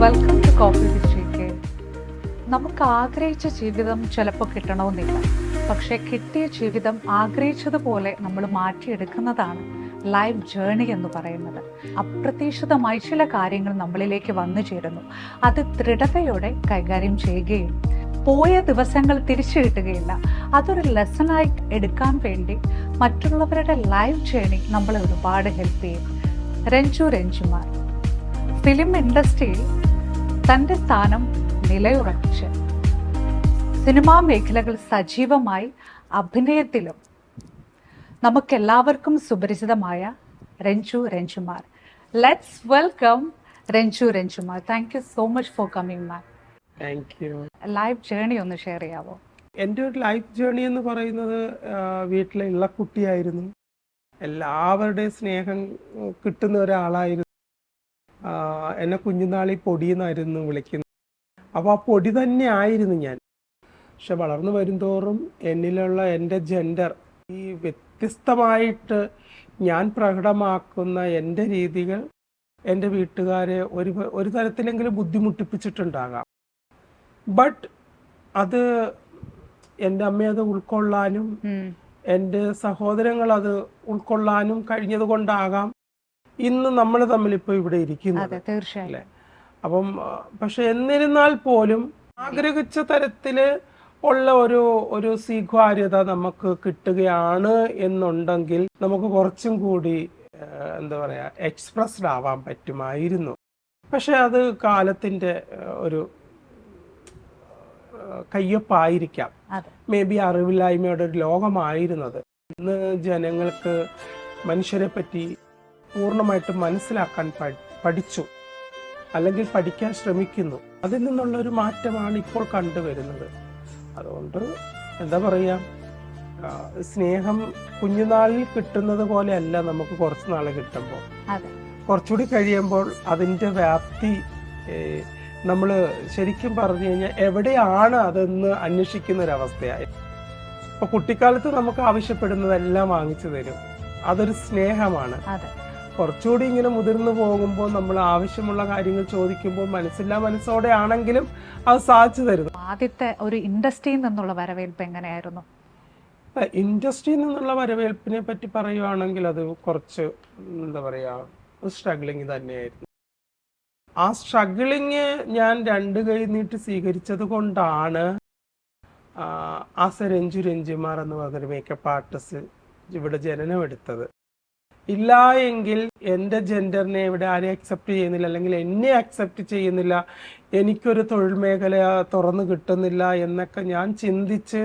Welcome to coffee with JK. നമുക്ക് ആഗ്രഹിച്ച ജീവിതം ചിലപ്പോൾ കിട്ടണമെന്നില്ല, പക്ഷേ കിട്ടിയ ജീവിതം ആഗ്രഹിച്ചതുപോലെ നമ്മൾ മാറ്റിയെടുക്കുന്നതാണ് ലൈഫ് ജേണി എന്ന് പറയുന്നത്. അപ്രതീക്ഷിതമായി ചില കാര്യങ്ങൾ നമ്മളിലേക്ക് വന്നു ചേരുന്നു. അത് ദൃഢതയോടെ കൈകാര്യം ചെയ്യുകയും പോയ ദിവസങ്ങൾ തിരിച്ചു കിട്ടുകയില്ല. അതൊരു ലെസണായി എടുക്കാൻ വേണ്ടി മറ്റുള്ളവരുടെ ലൈഫ് ജേണി നമ്മളെ ഒരുപാട് ഹെൽപ്പ് ചെയ്യും. രഞ്ജുമാർ ഫിലിം ഇൻഡസ്ട്രിയിൽ തൻ്റെ സ്ഥാനം നിലയുറപ്പിച്ച് സിനിമാ മേഖലകൾ സജീവമായി അഭിനയത്തിലും നമുക്കെല്ലാവർക്കും സുപരിചിതമായ Ranjumar. Let's welcome Ranjumar. Thank you so much for coming ma'am. Thank you. Life journey ഒന്ന് ഷെയർ ചെയ്യാവോ? എൻ്റെ ഒരു ലൈഫ് ജേണി എന്ന് പറയുന്നത് വീട്ടിലെ ഇളക്കുട്ടിയായിരുന്നു. എല്ലാവരുടെയും സ്നേഹം കിട്ടുന്ന ഒരാളായിരുന്നു. എന്നെ കുഞ്ഞുനാളിൽ പൊടിയെന്നായിരുന്നു വിളിക്കുന്നത്. അപ്പോൾ ആ പൊടി തന്നെ ആയിരുന്നു ഞാൻ. പക്ഷെ വളർന്നു വരുംതോറും എന്നിലുള്ള എൻ്റെ ജെൻഡർ, ഈ വ്യത്യസ്തമായിട്ട് ഞാൻ പ്രകടമാക്കുന്ന എൻ്റെ രീതികൾ എൻ്റെ വീട്ടുകാരെ ഒരു തരത്തിലെങ്കിലും ബുദ്ധിമുട്ടിപ്പിച്ചിട്ടുണ്ടാകാം. ബട്ട് അത് എൻ്റെ അമ്മ അത് ഉൾക്കൊള്ളാനും എൻ്റെ സഹോദരങ്ങൾ അത് ഉൾക്കൊള്ളാനും കഴിഞ്ഞത് കൊണ്ടാകാം ഇന്ന് നമ്മൾ തമ്മിൽ ഇപ്പോൾ ഇവിടെ ഇരിക്കുന്നത്. തീർച്ചയായും. അപ്പം പക്ഷെ എന്നിരുന്നാൽ പോലും ആഗ്രഹിച്ച തരത്തിൽ ഉള്ള ഒരു സ്വീകാര്യത നമുക്ക് കിട്ടുകയാണ് എന്നുണ്ടെങ്കിൽ നമുക്ക് കുറച്ചും കൂടി എന്താ പറയുക എക്സ്പ്രസ്ഡ് ആവാൻ പറ്റുമായിരുന്നു. പക്ഷെ അത് കാലത്തിൻ്റെ ഒരു കയ്യൊപ്പായിരിക്കാം. മേ ബി അറിവില്ലായ്മയുടെ ഒരു ലോകമായിരുന്നത്. ഇന്ന് ജനങ്ങൾക്ക് മനുഷ്യരെ പറ്റി പൂർണ്ണമായിട്ട് മനസ്സിലാക്കാൻ പഠിച്ചു, അല്ലെങ്കിൽ പഠിക്കാൻ ശ്രമിക്കുന്നു. അതിൽ നിന്നുള്ള ഒരു മാറ്റമാണ് ഇപ്പോൾ കണ്ടുവരുന്നത്. അതുകൊണ്ട് എന്താ പറയുക, സ്നേഹം കുഞ്ഞുനാളിൽ കിട്ടുന്നത് പോലെയല്ല നമുക്ക് കുറച്ച് നാൾ കിട്ടുമ്പോൾ. കുറച്ചുകൂടി കഴിയുമ്പോൾ അതിൻ്റെ വ്യാപ്തി നമ്മൾ ശരിക്കും പറഞ്ഞു കഴിഞ്ഞാൽ എവിടെയാണ് അതെന്ന് അന്വേഷിക്കുന്ന ഒരവസ്ഥയായി. ഇപ്പോൾ കുട്ടിക്കാലത്ത് നമുക്ക് ആവശ്യപ്പെടുന്നതെല്ലാം വാങ്ങിച്ചു തരും. അതൊരു സ്നേഹമാണ്. കുറച്ചുകൂടി ഇങ്ങനെ മുതിർന്നു പോകുമ്പോൾ നമ്മൾ ആവശ്യമുള്ള കാര്യങ്ങൾ ചോദിക്കുമ്പോൾ മനസ്സോടെ ആണെങ്കിലും അത് സാധിച്ചു തരുന്നു. ആദ്യത്തെ ഒരു ഇൻഡസ്ട്രിയിൽ നിന്നുള്ള വരവേൽപ്പ് എങ്ങനെയായിരുന്നു? ഇൻഡസ്ട്രിയിൽ നിന്നുള്ള വരവേൽപ്പിനെ പറ്റി പറയുവാണെങ്കിൽ അത് കുറച്ച് എന്താ പറയുക സ്ട്രഗ്ലിങ് തന്നെയായിരുന്നു. ആ സ്ട്രഗ്ലിങ് ഞാൻ രണ്ട് കൈ നീട്ടി സ്വീകരിച്ചത് കൊണ്ടാണ് ആസ് എ രഞ്ജുമാർ എന്ന് പറഞ്ഞൊരു മേക്കപ്പ് ആർട്ടിസ്റ്റ് ഇവിടെ ജനനമെടുത്തത്. ഇല്ല എങ്കിൽ എൻ്റെ ജെൻഡറിനെ ഇവിടെ ആരെയും അക്സെപ്റ്റ് ചെയ്യുന്നില്ല, അല്ലെങ്കിൽ എന്നെ അക്സെപ്റ്റ് ചെയ്യുന്നില്ല, എനിക്കൊരു തൊഴിൽ മേഖല തുറന്നു കിട്ടുന്നില്ല എന്നൊക്കെ ഞാൻ ചിന്തിച്ച്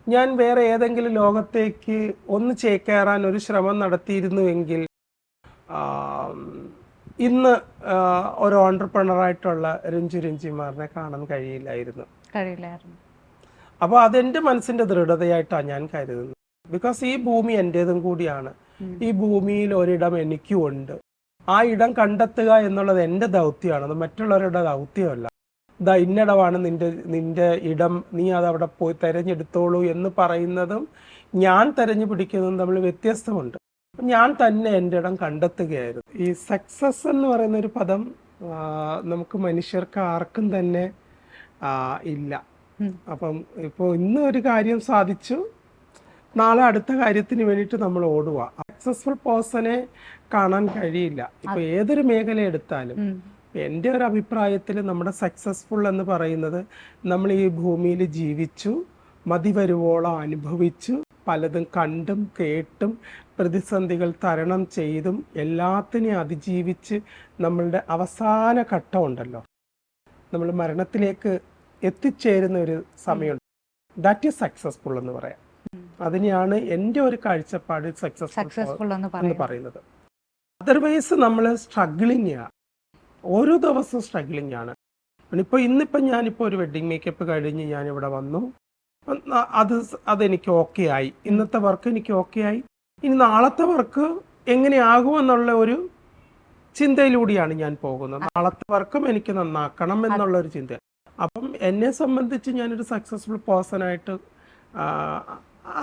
ഞാൻ വേറെ ഏതെങ്കിലും ലോകത്തേക്ക് ഒന്ന് ചേക്കേറാൻ ഒരു ശ്രമം നടത്തിയിരുന്നുവെങ്കിൽ ഇന്ന് ഒരു ഓൺട്രപ്രണറായിട്ടുള്ള രഞ്ജുമാറിനെ കാണാൻ കഴിയില്ലായിരുന്നു. അപ്പോൾ അതെൻ്റെ മനസ്സിൻ്റെ ദൃഢതയായിട്ടാണ് ഞാൻ കരുതുന്നത്. ബിക്കോസ് ഈ ഭൂമി എൻ്റേതും കൂടിയാണ്. ഈ ഭൂമിയിൽ ഒരിടം എനിക്കും ഉണ്ട്. ആ ഇടം കണ്ടെത്തുക എന്നുള്ളത് എൻ്റെ ദൗത്യമാണ്, അത് മറ്റുള്ളവരുടെ ദൗത്യമല്ല. ഇന്നിടമാണ് നിന്റെ ഇടം, നീ അതവിടെ പോയി തിരഞ്ഞെടുത്തോളൂ എന്ന് പറയുന്നതും ഞാൻ തിരഞ്ഞു പിടിക്കുന്നതും തമ്മിൽ വ്യത്യസ്തമുണ്ട്. ഞാൻ തന്നെ എൻ്റെ ഇടം കണ്ടെത്തുകയായിരുന്നു. ഈ സക്സസ് എന്ന് പറയുന്ന ഒരു പദം നമുക്ക് മനുഷ്യർക്ക് ആർക്കും തന്നെ ഇല്ല. അപ്പം ഇപ്പോൾ ഇന്ന് ഒരു കാര്യം സാധിച്ചു, നാളെ അടുത്ത കാര്യത്തിന് വേണ്ടിയിട്ട് നമ്മൾ ഓടുക. സക്സസ്ഫുൾ പേഴ്സണെ കാണാൻ കഴിയില്ല. ഇപ്പൊ ഏതൊരു മേഖല എടുത്താലും എൻ്റെ ഒരു അഭിപ്രായത്തിൽ നമ്മുടെ സക്സസ്ഫുൾ എന്ന് പറയുന്നത് നമ്മൾ ഈ ഭൂമിയിൽ ജീവിച്ചു, മതി വരുവോളം അനുഭവിച്ചു, പലതും കണ്ടും കേട്ടും പ്രതിസന്ധികൾ തരണം ചെയ്തും എല്ലാത്തിനെയും അതിജീവിച്ച് നമ്മളുടെ അവസാന ഘട്ടമുണ്ടല്ലോ, നമ്മൾ മരണത്തിലേക്ക് എത്തിച്ചേരുന്ന ഒരു സമയമുണ്ട്. ദാറ്റ് ഈസ് സക്സസ്ഫുൾ എന്ന് പറയാം. അതിനെയാണ് എൻ്റെ ഒരു കാഴ്ചപ്പാട് സക്സസ്ഫുൾ എന്ന് പറയുന്നത്. അതർവൈസ് നമ്മൾ സ്ട്രഗ്ലിംഗ് ആണ്, ഓരോ ദിവസവും സ്ട്രഗ്ലിംഗ് ആണ്. ഇന്നിപ്പോൾ ഒരു വെഡ്ഡിങ് മേക്കപ്പ് കഴിഞ്ഞ് ഞാനിവിടെ വന്നു, അതെനിക്ക് ഓക്കെ ആയി. ഇന്നത്തെ വർക്ക് എനിക്ക് ഓക്കെ ആയി. ഇനി നാളത്തെ വർക്ക് എങ്ങനെയാകുമെന്നുള്ള ഒരു ചിന്തയിലൂടെയാണ് ഞാൻ പോകുന്നത്. നാളത്തെ വർക്കും എനിക്ക് നന്നാക്കണം എന്നുള്ള ഒരു ചിന്ത. അപ്പം എന്നെ സംബന്ധിച്ച് ഞാനൊരു സക്സസ്ഫുൾ പേഴ്സണായിട്ട്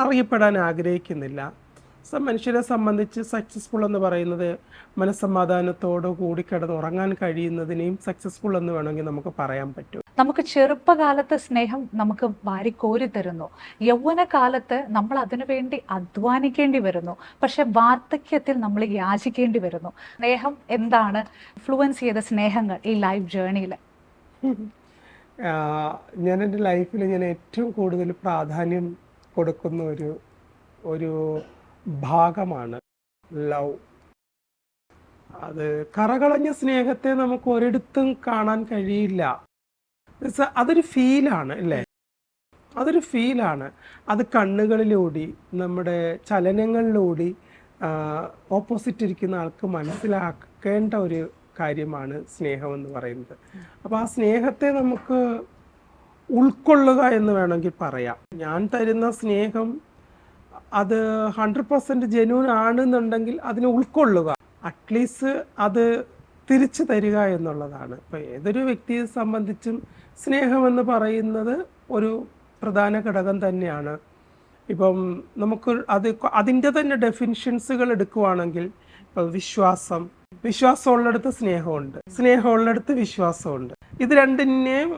അറിയപ്പെടാൻ ആഗ്രഹിക്കുന്നില്ല. മനുഷ്യരെ സംബന്ധിച്ച് സക്സസ്ഫുൾ എന്ന് പറയുന്നത് മനസ്സമാധാനത്തോടു കൂടി കിടന്ന് ഉറങ്ങാൻ കഴിയുന്നതിനെയും സക്സസ്ഫുൾ എന്ന് വേണമെങ്കിൽ നമുക്ക് പറയാൻ പറ്റും. നമുക്ക് ചെറുപ്പകാലത്ത് സ്നേഹം നമുക്ക് വാരിക്കോരി തരുന്നു, യൗവനകാലത്ത് നമ്മൾ അതിനു വേണ്ടി അധ്വാനിക്കേണ്ടി വരുന്നു, പക്ഷെ വാർദ്ധക്യത്തിൽ നമ്മൾ യാചിക്കേണ്ടി വരുന്നു. സ്നേഹം എന്താണ് ഇൻഫ്ലുവൻസ് ചെയ്ത സ്നേഹങ്ങൾ ഈ ലൈഫ് ജേർണിയിൽ? ഞാൻ എൻ്റെ ലൈഫിൽ ഞാൻ ഏറ്റവും കൂടുതൽ പ്രാധാന്യം കൊടുക്കുന്ന ഒരു ഭാഗമാണ് ലവ്. അത് കറകളഞ്ഞ സ്നേഹത്തെ നമുക്ക് ഒരിടത്തും കാണാൻ കഴിയില്ല. അതൊരു ഫീലാണ് അല്ലേ, അതൊരു ഫീലാണ്. അത് കണ്ണുകളിലൂടെ നമ്മുടെ ചലനങ്ങളിലൂടെ ഓപ്പോസിറ്റ് ഇരിക്കുന്ന ആൾക്ക് മനസ്സിലാക്കേണ്ട ഒരു കാര്യമാണ് സ്നേഹം എന്ന് പറയുന്നത്. അപ്പോൾ ആ സ്നേഹത്തെ നമുക്ക് ഉൾക്കൊള്ളുക എന്ന് വേണമെങ്കിൽ പറയാം. ഞാൻ തരുന്ന സ്നേഹം അത് 100% ജെന്യൂൻ ആണെന്നുണ്ടെങ്കിൽ അതിനെ ഉൾക്കൊള്ളുക, അറ്റ്ലീസ്റ്റ് അത് തിരിച്ചു തരിക എന്നുള്ളതാണ്. ഇപ്പം ഏതൊരു വ്യക്തിയെ സംബന്ധിച്ചും സ്നേഹമെന്ന് പറയുന്നത് ഒരു പ്രധാന ഘടകം തന്നെയാണ്. ഇപ്പം നമുക്ക് അതിൻ്റെ തന്നെ ഡെഫിനിഷൻസുകൾ എടുക്കുവാണെങ്കിൽ ഇപ്പം വിശ്വാസമുള്ളിടത്ത് സ്നേഹമുണ്ട്, സ്നേഹമുള്ളിടത്ത് വിശ്വാസമുണ്ട്. ഇത് രണ്ടിനെയും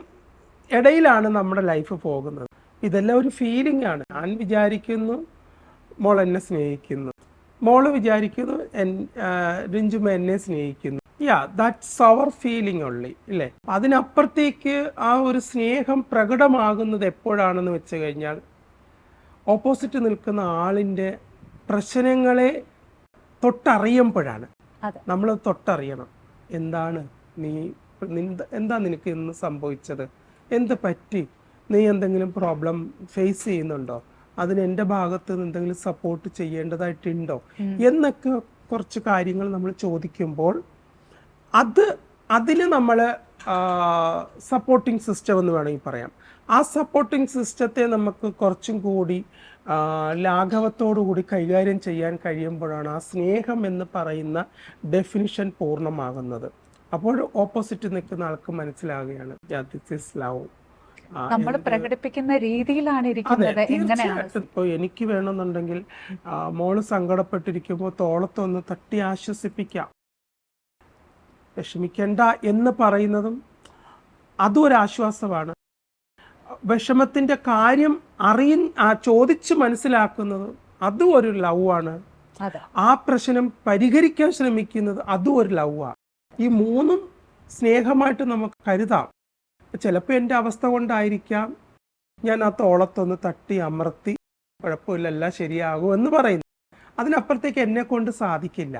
ഇടയിലാണ് നമ്മുടെ ലൈഫ് പോകുന്നത്. ഇതെല്ലാം ഒരു ഫീലിംഗ് ആണ്. ഞാൻ വിചാരിക്കുന്നു മോൾ എന്നെ സ്നേഹിക്കുന്നു, മോള് വിചാരിക്കുന്നു രഞ്ജുമ എന്നെ സ്നേഹിക്കുന്നു. ദാറ്റ്സ് അവർ ഫീലിംഗ് ഉള്ളി ഇല്ലേ. അതിനപ്പുറത്തേക്ക് ആ ഒരു സ്നേഹം പ്രകടമാകുന്നത് എപ്പോഴാണെന്ന് വെച്ച് കഴിഞ്ഞാൽ ഓപ്പോസിറ്റ് നിൽക്കുന്ന ആളിൻ്റെ പ്രശ്നങ്ങളെ തൊട്ടറിയുമ്പോഴാണ്. നമ്മൾ തൊട്ടറിയണം, എന്താണ് എന്താ നിനക്ക് ഇന്ന് സംഭവിച്ചത്, എന്ത് പറ്റി, നീ എന്തെങ്കിലും പ്രോബ്ലം ഫേസ് ചെയ്യുന്നുണ്ടോ, അതിന് എൻ്റെ ഭാഗത്ത് നിന്ന് എന്തെങ്കിലും സപ്പോർട്ട് ചെയ്യേണ്ടതായിട്ടുണ്ടോ എന്നൊക്കെ കുറച്ച് കാര്യങ്ങൾ നമ്മൾ ചോദിക്കുമ്പോൾ അതിന് നമ്മൾ സപ്പോർട്ടിംഗ് സിസ്റ്റം എന്ന് വേണമെങ്കിൽ പറയാം. ആ സപ്പോർട്ടിംഗ് സിസ്റ്റത്തെ നമുക്ക് കുറച്ചും കൂടി ലാഘവത്തോടു കൂടി കൈകാര്യം ചെയ്യാൻ കഴിയുമ്പോഴാണ് ആ സ്നേഹം എന്ന് പറയുന്ന ഡെഫിനിഷൻ പൂർണ്ണമാകുന്നത്. അപ്പോൾ ഓപ്പോസിറ്റ് നിൽക്കുന്ന ആൾക്ക് മനസ്സിലാവുകയാണ് ദിസ് ഈസ് ലവ്. നമ്മൾ പ്രകടിപ്പിക്കുന്ന രീതിയിലാണ് ഇരിക്കുന്നത്. ഇപ്പോൾ എനിക്ക് വേണമെന്നുണ്ടെങ്കിൽ മോള് സങ്കടപ്പെട്ടിരിക്കുമ്പോൾ തോളത്തൊന്ന് തട്ടി ആശ്വസിപ്പിക്കാം, വിഷമിക്കണ്ട എന്ന് പറയുന്നതും അതും ഒരു ആശ്വാസമാണ്. വിഷമത്തിന്റെ കാര്യം ചോദിച്ച് മനസ്സിലാക്കുന്നതും അതും ഒരു ലവ് ആണ്. ആ പ്രശ്നം പരിഹരിക്കാൻ ശ്രമിക്കുന്നത് അതും ഒരു ലവ് ആണ്. ഈ മൂന്നും സ്നേഹമായിട്ട് നമുക്ക് കരുതാം. ചിലപ്പോൾ എൻ്റെ അവസ്ഥ കൊണ്ടായിരിക്കാം ഞാൻ ആ തോളത്തൊന്ന് തട്ടി അമർത്തി കുഴപ്പമില്ല എല്ലാം ശരിയാകും എന്ന് പറയുന്നു. അതിനപ്പുറത്തേക്ക് എന്നെ കൊണ്ട് സാധിക്കില്ല.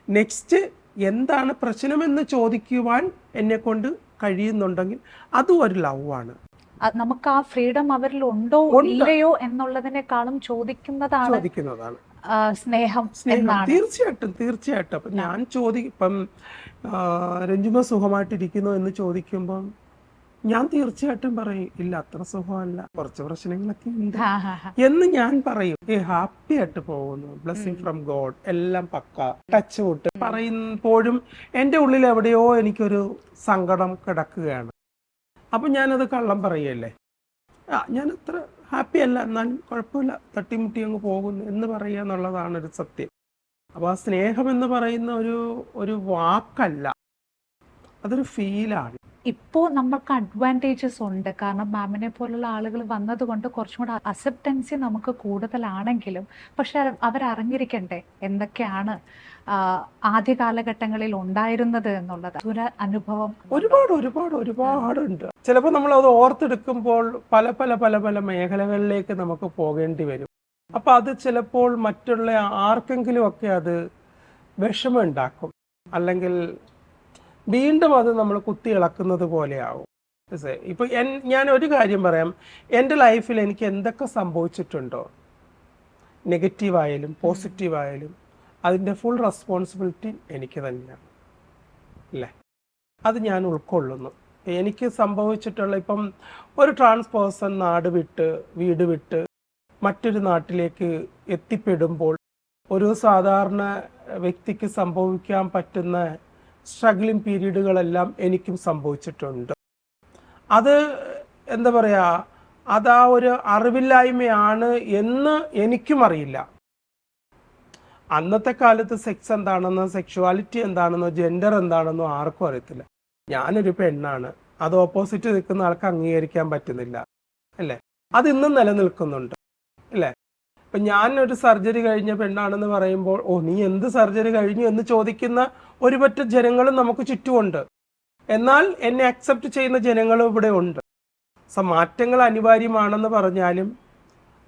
നെക്സ്റ്റ് എന്താണ് പ്രശ്നമെന്ന് ചോദിക്കുവാൻ എന്നെ കൊണ്ട് കഴിയുന്നുണ്ടെങ്കിൽ അതും ഒരു ലവ് ആണ്. നമുക്ക് ആ ഫ്രീഡം അവരിൽ ഉണ്ടോ ഇല്ലയോ എന്നുള്ളതിനേക്കാളും ചോദിക്കുന്നതാണ് സ്നേഹം. തീർച്ചയായിട്ടും. അപ്പം ഞാൻ ഇപ്പം രഞ്ജുമ സുഖമായിട്ടിരിക്കുന്നു എന്ന് ചോദിക്കുമ്പം ഞാൻ തീർച്ചയായിട്ടും പറയും ഇല്ല അത്ര സുഖമല്ല, കുറച്ച് പ്രശ്നങ്ങളൊക്കെ ഉണ്ട് എന്ന് ഞാൻ പറയും. ഹാപ്പി ആയിട്ട് പോകുന്നു, ബ്ലെസ്സിങ് ഫ്രം ഗോഡ്, എല്ലാം പക്ക, ടച്ച് വിട്ട് പറയുമ്പോഴും എൻ്റെ ഉള്ളിൽ എവിടെയോ എനിക്കൊരു സങ്കടം കിടക്കുകയാണ്. അപ്പം ഞാനത് കള്ളം പറയുകയല്ലേ, ഞാൻ അത്ര ഹാപ്പി അല്ല, എന്നാലും കുഴപ്പമില്ല, തട്ടിമുട്ടി അങ്ങ് പോകുന്നു എന്ന് പറയുക എന്നുള്ളതാണ് ഒരു സത്യം. അപ്പോൾ ആ സ്നേഹം എന്ന് പറയുന്ന ഒരു വാക്കല്ല, അതൊരു ഫീലാണ്. ഇപ്പോൾ നമുക്ക് അഡ്വാൻറ്റേജസ് ഉണ്ട്, കാരണം മാമിനെ പോലുള്ള ആളുകൾ വന്നതുകൊണ്ട് കുറച്ചും കൂടെ അക്സെപ്റ്റൻസി നമുക്ക് കൂടുതലാണെങ്കിലും പക്ഷെ അവരറിഞ്ഞിരിക്കണ്ടേ എന്തൊക്കെയാണ് ആദ്യ കാലഘട്ടങ്ങളിൽ ഉണ്ടായിരുന്നത് എന്നുള്ളത്. ഒരു അനുഭവം ഒരുപാടുണ്ട്. ചിലപ്പോൾ നമ്മൾ അത് ഓർത്തെടുക്കുമ്പോൾ പല പല പല പല മേഖലകളിലേക്ക് നമുക്ക് പോകേണ്ടി വരും. അപ്പൊ അത് ചിലപ്പോൾ മറ്റുള്ള ആർക്കെങ്കിലും ഒക്കെ അത് വിഷമം ഉണ്ടാക്കും, അല്ലെങ്കിൽ വീണ്ടും അത് നമ്മൾ കുത്തി ഇളക്കുന്നത് പോലെയാവും. ഇപ്പൊ ഞാൻ ഒരു കാര്യം പറയാം, എൻ്റെ ലൈഫിൽ എനിക്ക് എന്തൊക്കെ സംഭവിച്ചിട്ടുണ്ടോ, നെഗറ്റീവായാലും പോസിറ്റീവായാലും അതിൻ്റെ ഫുൾ റെസ്പോൺസിബിലിറ്റി എനിക്ക് തന്നെയാണ് അല്ലേ. അത് ഞാൻ ഉൾക്കൊള്ളുന്നു. എനിക്ക് സംഭവിച്ചിട്ടുള്ള ഇപ്പം ഒരു ട്രാൻസ് പേഴ്സൺ നാട് വിട്ട് വീട് വിട്ട് മറ്റൊരു നാട്ടിലേക്ക് എത്തിപ്പെടുമ്പോൾ ഒരു സാധാരണ വ്യക്തിക്ക് സംഭവിക്കാൻ പറ്റുന്ന സ്ട്രഗ്ലിംഗ് പീരീഡുകളെല്ലാം എനിക്കും സംഭവിച്ചിട്ടുണ്ട്. അത് എന്താ പറയുക, അതാ ഒരു അറിവില്ലായ്മയാണ് എന്ന് എനിക്കും അറിയില്ല. അന്നത്തെ കാലത്ത് സെക്സ് എന്താണെന്നോ സെക്ഷുവാലിറ്റി എന്താണെന്നോ ജെൻഡർ എന്താണെന്നോ ആർക്കും അറിയത്തില്ല. ഞാനൊരു പെണ്ണാണ്, അത് ഓപ്പോസിറ്റ് നിൽക്കുന്ന ആൾക്ക് അംഗീകരിക്കാൻ പറ്റുന്നില്ല അല്ലേ? അത് ഇന്നും നിലനിൽക്കുന്നുണ്ട് അല്ലേ? ഇപ്പം ഞാനൊരു സർജറി കഴിഞ്ഞ പെണ്ണാണെന്ന് പറയുമ്പോൾ ഓ നീ എന്ത് സർജറി കഴിഞ്ഞു എന്ന് ചോദിക്കുന്ന ഒരുപറ്റം ജനങ്ങളും നമുക്ക് ചുറ്റുമുണ്ട്. എന്നാൽ എന്നെ അക്സെപ്റ്റ് ചെയ്യുന്ന ജനങ്ങളും ഇവിടെ ഉണ്ട്. മാറ്റങ്ങൾ അനിവാര്യമാണെന്ന് പറഞ്ഞാലും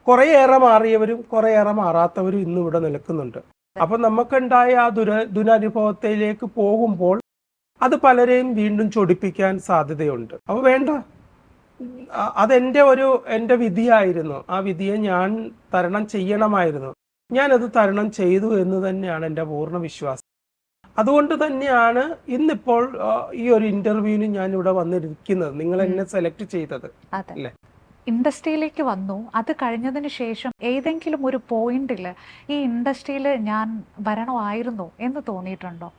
കുറേയേറെ മാറിയവരും കുറേയേറെ മാറാത്തവരും ഇന്നും ഇവിടെ നിൽക്കുന്നുണ്ട്. അപ്പം നമുക്കുണ്ടായ ആ ദുരനുഭവത്തിലേക്ക് പോകുമ്പോൾ അത് പലരെയും വീണ്ടും ചൊടിപ്പിക്കാൻ സാധ്യതയുണ്ട്. അപ്പോൾ വേണ്ട, എൻ്റെ വിധിയായിരുന്നു. ആ വിധിയെ ഞാൻ തരണം ചെയ്യണമായിരുന്നു. ഞാനത് തരണം ചെയ്തു എന്ന് തന്നെയാണ് എൻ്റെ പൂർണ്ണ വിശ്വാസം. അതുകൊണ്ട് തന്നെയാണ് ഇന്നിപ്പോൾ ഈ ഒരു ഇന്റർവ്യൂവിന് ഞാൻ ഇവിടെ വന്നിരിക്കുന്നത്, നിങ്ങൾ എന്നെ സെലക്ട് ചെയ്തത് അല്ലേ? ഇൻഡസ്ട്രിയിലേക്ക് വന്നു, അത് കഴിഞ്ഞതിന് ശേഷം ഏതെങ്കിലും ഒരു പോയിന്റിൽ ഈ ഇൻഡസ്ട്രിയിൽ ഞാൻ വരണമായിരുന്നു എന്ന് തോന്നിയിട്ടുണ്ടോ?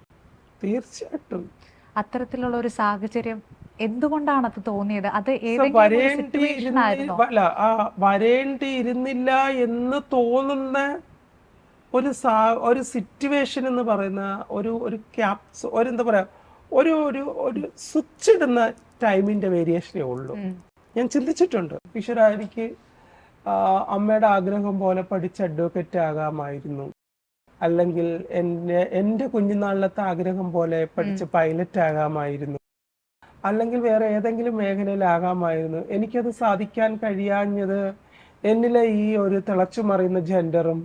തീർച്ചയായിട്ടും. അത്തരത്തിലുള്ള ഒരു സാഹചര്യം എന്തുകൊണ്ടാണ് അത് തോന്നിയത്? അത് വരേണ്ടിയിരുന്നില്ല എന്ന് തോന്നുന്ന ഒരു സിറ്റുവേഷൻ എന്ന് പറയുന്ന ഒരു ക്യാപ്സ്, എന്താ പറയാ, ഒരു സ്വിച്ച് ഇടുന്ന ടൈമിന്റെ വേരിയേഷനേ ഉള്ളൂ. ഞാൻ ചിന്തിച്ചിട്ടുണ്ട്, ഈശ്വര എനിക്ക് അമ്മയുടെ ആഗ്രഹം പോലെ പഠിച്ച് അഡ്വക്കേറ്റ് ആകാമായിരുന്നു, അല്ലെങ്കിൽ എൻ്റെ കുഞ്ഞുനാളിലത്തെ ആഗ്രഹം പോലെ പഠിച്ച് പൈലറ്റ് ആകാമായിരുന്നു, അല്ലെങ്കിൽ വേറെ ഏതെങ്കിലും മേഖലയിലാകാമായിരുന്നു. എനിക്കത് സാധിക്കാൻ കഴിയാഞ്ഞത് എന്നിലെ ഈ ഒരു തിളച്ചു മറിയുന്ന ജെൻഡറും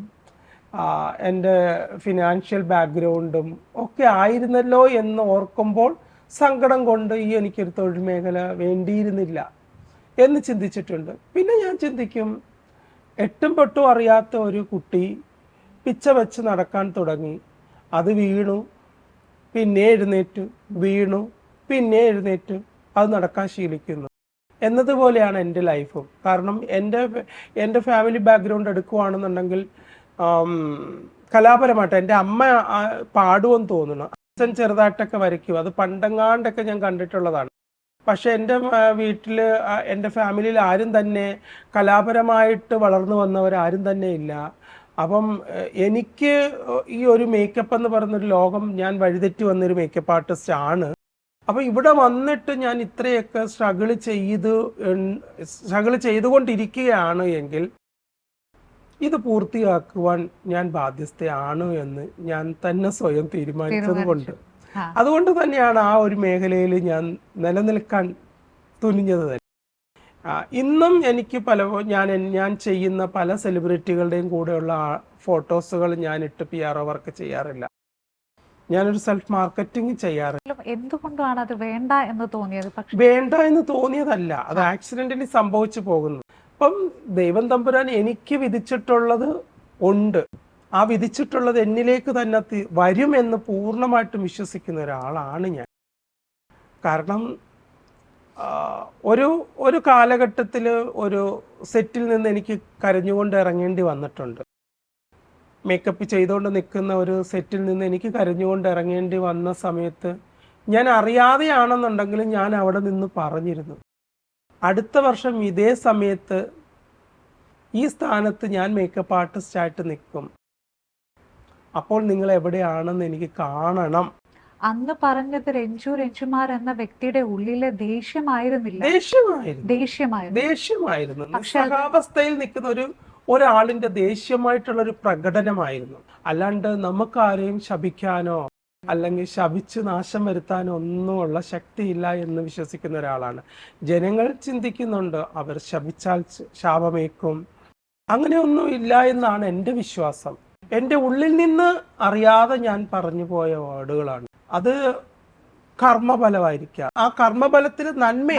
എൻ്റെ ഫിനാൻഷ്യൽ ബാക്ക്ഗ്രൗണ്ടും ഒക്കെ ആയിരുന്നല്ലോ എന്ന് ഓർക്കുമ്പോൾ സങ്കടം കൊണ്ട് ഈ എനിക്കൊരു തൊഴിൽ മേഖല വേണ്ടിയിരുന്നില്ല എന്ന് ചിന്തിച്ചിട്ടുണ്ട്. പിന്നെ ഞാൻ ചിന്തിക്കും, എട്ടും പൊട്ടും അറിയാത്ത ഒരു കുട്ടി പിച്ച വെച്ച് നടക്കാൻ തുടങ്ങി, അത് വീണു, പിന്നെ എഴുന്നേറ്റു, വീണു, പിന്നെ എഴുന്നേറ്റു, അത് നടക്കാൻ ശീലിക്കുന്നു എന്നതുപോലെയാണ് എൻ്റെ ലൈഫും. കാരണം എൻ്റെ ഫാമിലി ബാക്ക്ഗ്രൗണ്ട് എടുക്കുവാണെന്നുണ്ടെങ്കിൽ കലാപരമായിട്ട് എൻ്റെ അമ്മ പാടുമെന്ന് തോന്നുന്നു, അച്ഛൻ ചെറുതായിട്ടൊക്കെ വരയ്ക്കും, അത് പണ്ടെങ്ങാണ്ടൊക്കെ ഞാൻ കണ്ടിട്ടുള്ളതാണ്. പക്ഷെ എൻ്റെ വീട്ടിൽ എൻ്റെ ഫാമിലിയിൽ ആരും തന്നെ കലാപരമായിട്ട് വളർന്നു വന്നവരാരും തന്നെ ഇല്ല. അപ്പം എനിക്ക് ഈ ഒരു മേക്കപ്പ് എന്ന് പറയുന്നൊരു ലോകം, ഞാൻ വഴിതെറ്റി വന്നൊരു മേക്കപ്പ് ആർട്ടിസ്റ്റ് ആണ്. അപ്പം ഇവിടെ വന്നിട്ട് ഞാൻ ഇത്രയൊക്കെ സ്ട്രഗിൾ ചെയ്തുകൊണ്ടിരിക്കുകയാണ് എങ്കിൽ ഇത് പൂർത്തിയാക്കുവാൻ ഞാൻ ബാധ്യസ്ഥയാണ് എന്ന് ഞാൻ തന്നെ സ്വയം തീരുമാനിച്ചത് കൊണ്ട്, അതുകൊണ്ട് തന്നെയാണ് ആ ഒരു മേഖലയിൽ ഞാൻ നിലനിൽക്കാൻ തുനിഞ്ഞത് തന്നെ. ഇന്നും എനിക്ക് ഞാൻ ചെയ്യുന്ന പല സെലിബ്രിറ്റികളുടെയും കൂടെയുള്ള ഫോട്ടോസുകൾ ഞാൻ ഇട്ട് PR വർക്ക് ചെയ്യാറില്ല. ഞാനൊരു സെൽഫ് മാർക്കറ്റിംഗ് ചെയ്യാറില്ല. എന്തുകൊണ്ടാണ് അത് വേണ്ട എന്ന് തോന്നിയത്? വേണ്ട എന്ന് തോന്നിയതല്ല, അത് ആക്സിഡന്റലി സംഭവിച്ചു പോകുന്നു. അപ്പം ദൈവം തമ്പുരാൻ എനിക്ക് വിധിച്ചിട്ടുള്ളത് ഉണ്ട്. ആ വിധിച്ചിട്ടുള്ളത് എന്നിലേക്ക് തന്നെ വരുമെന്ന് പൂർണ്ണമായിട്ടും വിശ്വസിക്കുന്ന ഒരാളാണ് ഞാൻ. കാരണം ഒരു കാലഘട്ടത്തിൽ ഒരു സെറ്റിൽ നിന്ന് എനിക്ക് കരഞ്ഞുകൊണ്ട് ഇറങ്ങേണ്ടി വന്നിട്ടുണ്ട്. മേക്കപ്പ് ചെയ്തുകൊണ്ട് നിൽക്കുന്ന ഒരു സെറ്റിൽ നിന്ന് എനിക്ക് കരഞ്ഞുകൊണ്ട് ഇറങ്ങേണ്ടി വന്ന സമയത്ത് ഞാൻ അറിയാതെയാണെന്നുണ്ടെങ്കിലും ഞാൻ അവിടെ നിന്ന് പറഞ്ഞിരുന്നു, അടുത്ത വർഷം ഇതേ സമയത്ത് ഈ സ്ഥാനത്ത് ഞാൻ മേക്കപ്പ് ആർട്ടിസ്റ്റായിട്ട് നിൽക്കും, അപ്പോൾ നിങ്ങൾ എവിടെയാണെന്ന് എനിക്ക് കാണണം. അന്ന് പറഞ്ഞത് രഞ്ജുമാർ എന്ന വ്യക്തിയുടെ ഉള്ളിലെ ദേഷ്യമായിരുന്നില്ല, ദേഷ്യമായിരുന്നു. നിസ്സഹാവസ്ഥയിൽ നിൽക്കുന്ന ഒരാളിന്റെ ദേഷ്യമായിട്ടുള്ള ഒരു പ്രകടനമായിരുന്നു. അല്ലാണ്ട് നമുക്കാരെയും ശപിക്കാനോ അല്ലെങ്കിൽ ശപിച്ച് നാശം വരുത്താനോ ഒന്നുമുള്ള ശക്തിയില്ല എന്ന് വിശ്വസിക്കുന്ന ഒരാളാണ്. ജനങ്ങൾ ചിന്തിക്കുന്നുണ്ട് അവർ ശപിച്ചാൽ ശാപമേക്കും, അങ്ങനെയൊന്നും ഇല്ല എന്നാണ് എൻ്റെ വിശ്വാസം. എൻ്റെ ഉള്ളിൽ നിന്ന് അറിയാതെ ഞാൻ പറഞ്ഞു പോയ വേർഡുകളാണ്. അത് കർമ്മഫലമായിരിക്കാം. ആ കർമ്മഫലത്തിൽ നന്മ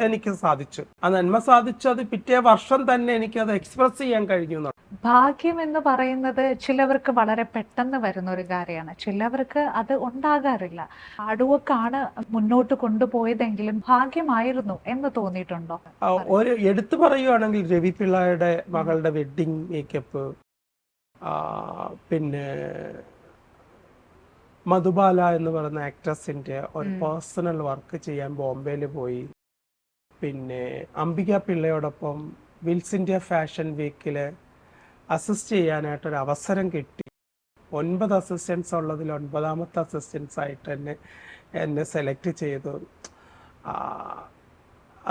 എനിക്ക് സാധിച്ചു. ആ നന്മ സാധിച്ചു, അത് പിറ്റേ വർഷം തന്നെ എനിക്ക് അത് എക്സ്പ്രസ് ചെയ്യാൻ കഴിഞ്ഞു. ഭാഗ്യം എന്ന് പറയുന്നത് ചിലവർക്ക് വളരെ പെട്ടെന്ന് വരുന്ന ഒരു കാര്യമാണ്, ചിലവർക്ക് അത് ഉണ്ടാകാറില്ല. അടുവക്കാണ് മുന്നോട്ട് കൊണ്ടുപോയതെങ്കിലും ഭാഗ്യമായിരുന്നു എന്ന് തോന്നിയിട്ടുണ്ടോ? ഒരു എടുത്തു പറയുകയാണെങ്കിൽ രവി പിള്ളയുടെ മകളുടെ വെഡ്ഡിങ് മേക്കപ്പ്, പിന്നെ മധുബാല എന്ന് പറയുന്ന ആക്ട്രസിൻ്റെ ഒരു പേഴ്സണൽ വർക്ക് ചെയ്യാൻ ബോംബെയിൽ പോയി, പിന്നെ അംബിക പിള്ളയോടൊപ്പം വിൽസ് ഇന്ത്യ ഫാഷൻ വീക്കിൽ അസിസ്റ്റ് ചെയ്യാനായിട്ടൊരു അവസരം കിട്ടി. 9 അസിസ്റ്റൻസ് ഉള്ളതിൽ 9ാമത്തെ അസിസ്റ്റൻസ് ആയിട്ട് എന്നെ സെലക്ട് ചെയ്തു.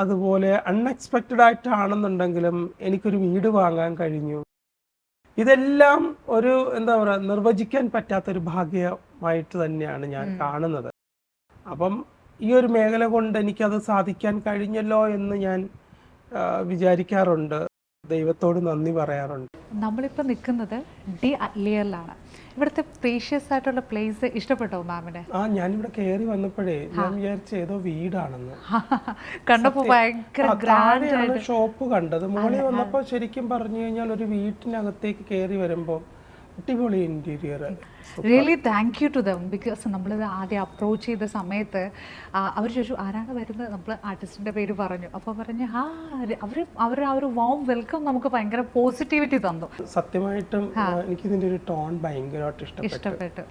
അതുപോലെ അൺഎക്സ്പെക്റ്റഡ് ആയിട്ടാണെന്നുണ്ടെങ്കിലും എനിക്കൊരു വീട് വാങ്ങാൻ കഴിഞ്ഞു. ഇതെല്ലാം ഒരു എന്താ പറയുക, നിർവചിക്കാൻ പറ്റാത്തൊരു ഭാഗ്യമായിട്ട് തന്നെയാണ് ഞാൻ കാണുന്നത്. അപ്പം ഈ ഒരു മേഖല കൊണ്ട് എനിക്കത് സാധിക്കാൻ കഴിഞ്ഞല്ലോ എന്ന് ഞാൻ വിചാരിക്കാറുണ്ട്, ദൈവത്തോട് നന്ദി പറയാറുണ്ട്. നമ്മളിപ്പോൾ നിൽക്കുന്നത് ഡി അറ്റ്ലിയറിലാണ്. ഇവിടുത്തെ സ്പേഷ്യസ് ആയിട്ടുള്ള പ്ലേസ് ഇഷ്ടപ്പെട്ടോ മാമിന്? ഞാനിവിടെ കയറി വന്നപ്പോഴേ ഞാൻ വിചാരിച്ച ഏതോ വീടാണെന്ന് കണ്ടപ്പോൾ ഭയങ്കര ഗ്രാൻഡ് ഷോപ്പ് കണ്ടത്. മുകളിൽ വന്നപ്പോൾ ശരിക്കും പറഞ്ഞു കഴിഞ്ഞാൽ ഒരു വീട്ടിനകത്തേക്ക് കയറി വരുമ്പോൾ അടിപൊളി interior. Really thank you to them. Because നമ്മളിത് ആദ്യം അപ്രോച്ച് ചെയ്ത സമയത്ത് അവർ ചോദിച്ചു ആരാണ് വരുന്നത്, നമ്മൾ ആർട്ടിസ്റ്റിൻ്റെ പേര് പറഞ്ഞു. അപ്പോൾ പറഞ്ഞു അവർ ആ ഒരു വാം വെൽക്കം നമുക്ക് ഭയങ്കര പോസിറ്റിവിറ്റി തന്നു. സത്യമായിട്ടും എനിക്കിതിൻ്റെ ഒരു ടോൺ ഭയങ്കരമായിട്ട് ഇഷ്ടപ്പെട്ടു.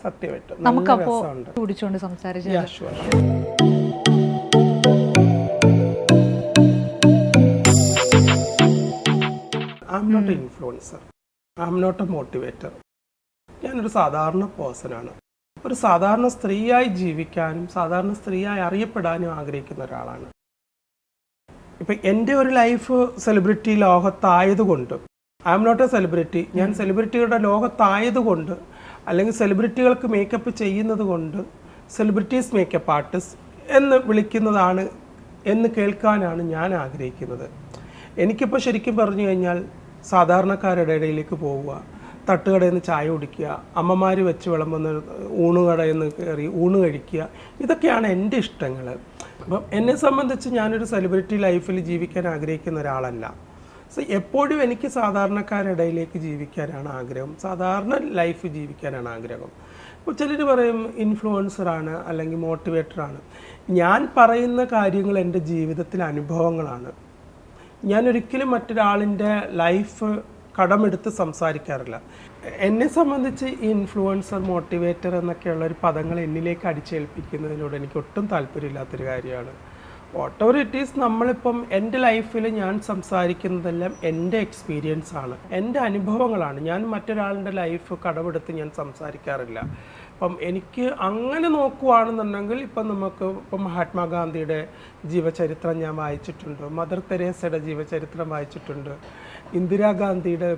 സത്യമായിട്ടും നമുക്കപ്പോൾ കുടിച്ചുകൊണ്ട് സംസാരിച്ചു. I am not influencer, I am not a motivator. ഞാനൊരു സാധാരണ പേഴ്സണാണ്. ഒരു സാധാരണ സ്ത്രീയായി ജീവിക്കാനും സാധാരണ സ്ത്രീയായി അറിയപ്പെടാനും ആഗ്രഹിക്കുന്ന ഒരാളാണ്. ഇപ്പം എൻ്റെ ഒരു ലൈഫ് സെലിബ്രിറ്റി ലോകത്തായതുകൊണ്ട്, I am not a celebrity, ഞാൻ സെലിബ്രിറ്റികളുടെ ലോകത്തായതുകൊണ്ട്, അല്ലെങ്കിൽ സെലിബ്രിറ്റികൾക്ക് മേക്കപ്പ് ചെയ്യുന്നത് കൊണ്ട് സെലിബ്രിറ്റീസ് മേക്കപ്പ് ആർട്ടിസ്റ്റ് എന്ന് വിളിക്കുന്നതാണ് എന്ന് കേൾക്കാനാണ് ഞാൻ ആഗ്രഹിക്കുന്നത്. എനിക്കിപ്പോൾ ശരിക്കും പറഞ്ഞു കഴിഞ്ഞാൽ സാധാരണക്കാരുടെ ഇടയിലേക്ക് പോവുക, തട്ടുകടയിൽ നിന്ന് ചായ കുടിക്കുക, അമ്മമാർ വെച്ച് വിളമ്പുന്ന ഊണുകടയിൽ നിന്ന് കയറി ഊണ് കഴിക്കുക, ഇതൊക്കെയാണ് എൻ്റെ ഇഷ്ടങ്ങൾ. അപ്പം എന്നെ സംബന്ധിച്ച് ഞാനൊരു സെലിബ്രിറ്റി ലൈഫിൽ ജീവിക്കാൻ ആഗ്രഹിക്കുന്ന ഒരാളല്ല. സോ എപ്പോഴും എനിക്ക് സാധാരണക്കാരുടെ ഇടയിലേക്ക് ജീവിക്കാനാണ് ആഗ്രഹം, സാധാരണ ലൈഫ് ജീവിക്കാനാണ് ആഗ്രഹം. ഇപ്പോൾ ചിലർ പറയും ഇൻഫ്ലുവൻസറാണ് അല്ലെങ്കിൽ മോട്ടിവേറ്ററാണ്. ഞാൻ പറയുന്ന കാര്യങ്ങൾ എൻ്റെ ജീവിതത്തിലെ അനുഭവങ്ങളാണ്. ഞാൻ ഒരിക്കലും മറ്റൊരാളിൻ്റെ ലൈഫ് കടമെടുത്ത് സംസാരിക്കാറില്ല. എന്നെ സംബന്ധിച്ച് ഈ ഇൻഫ്ലുവൻസർ, മോട്ടിവേറ്റർ എന്നൊക്കെയുള്ള ഒരു പദങ്ങൾ എന്നിലേക്ക് അടിച്ചേൽപ്പിക്കുന്നതിനോട് എനിക്ക് ഒട്ടും താല്പര്യമില്ലാത്തൊരു കാര്യമാണ്. വാട്ട് എവർ ഇറ്റ് ഈസ്, നമ്മളിപ്പം എൻ്റെ ലൈഫിൽ ഞാൻ സംസാരിക്കുന്നതെല്ലാം എൻ്റെ എക്സ്പീരിയൻസ് ആണ്, എൻ്റെ അനുഭവങ്ങളാണ്. ഞാൻ മറ്റൊരാളുടെ ലൈഫ് കടമെടുത്ത് ഞാൻ സംസാരിക്കാറില്ല. അപ്പം എനിക്ക് അങ്ങനെ നോക്കുകയാണെന്നുണ്ടെങ്കിൽ ഇപ്പം മഹാത്മാഗാന്ധിയുടെ ജീവചരിത്രം ഞാൻ വായിച്ചിട്ടുണ്ട്, മദർ തെരേസയുടെ ജീവചരിത്രം വായിച്ചിട്ടുണ്ട്, ഇന്ദിരാഗാന്ധിയുടെ